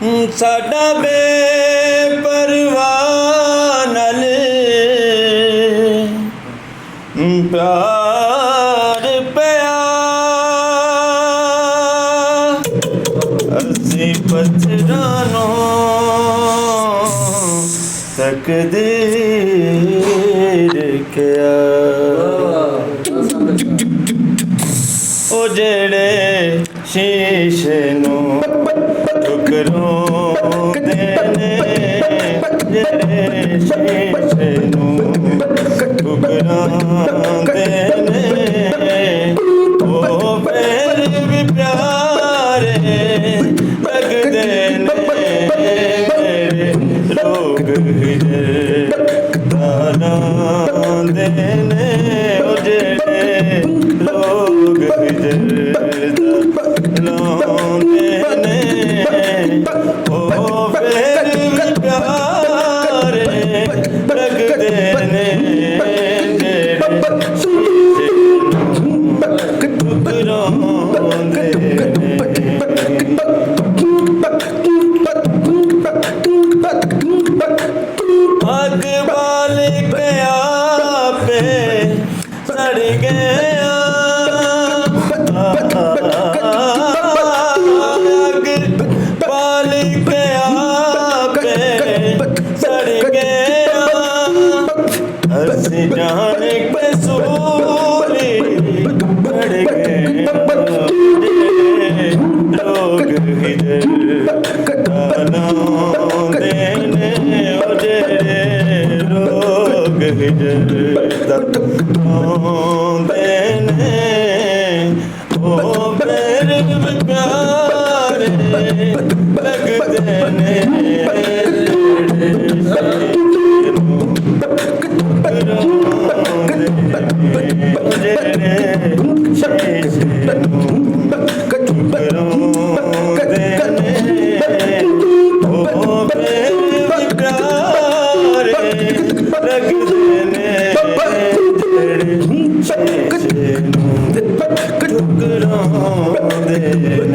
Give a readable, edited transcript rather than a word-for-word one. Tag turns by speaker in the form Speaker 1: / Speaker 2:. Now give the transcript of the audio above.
Speaker 1: ਸਾਡਾ ਬੇਪਰਵਾਹ ਨਾਲ ਪਿਆਰ ਪਿਆ, ਅਸੀਂ ਪੱਥਰਾਂ ਨੂੰ ਤਕਦੀਰ ਕਿਹਾ। ਉਹ ਜਿਹੜੇ ਸ਼ੀਸ਼ੇ ਨੂੰ ਠੁਕਰਾਉਂਦੇ ਨੇ, ਜਿਹੜੇ ਸ਼ੀਸ਼ੇ ਨੂੰ ਠੁਕਰਾਉਂਦੇ ਨੇ, ਉਹ ਫਿਰ ਵੀ ਪਿਆਰੇ ਲੱਗਦੇ ਨੇ। ਮੇਰੇ ਲੋਕ ਦਾਨਾਂਦੇ ਨੇ, ਉਹ ਜਿਹੜੇ ਲੋਕ ਲਾਉਂਦੇ ਨੇ, ਉਹ ਫਿਰ ਵੀ ਪਿਆਰੇ ਲੱਗਦੇ ਨੇ। ਜਿਹੜੇ ਸ਼ੀਸ਼ੇ ਨੂੰ ਠੁਕਰਾਉਂਦੇ ਨੇ। ਅੱਗ ਬਾਲ ਕੇ ਆਪੇ ਸੜ ਗਿਆ, ਅੱਗ ਬਾਲ ਕੇ ਆਪੇ ਸੜ ਗਿਆ। ਅਸੀਂ ਜਾਣ ਕੇ ਸੂਲੀ ਬੜ ਗਏ, ਲੋਕ ਹਿਜਰ ਦਾਨਾਂਦੇ ਨੇ, ਉਹ ਜਿਹੜੇ ਲੋਕ ਹਿਜਰ ਦਾਨਾਂਦੇ ਨੇ, ਉਹ ਫਿਰ ਵੀ ਪਿਆਰੇ ਲੱਗਦੇ ਨੇ। ਜਿਹੜੇ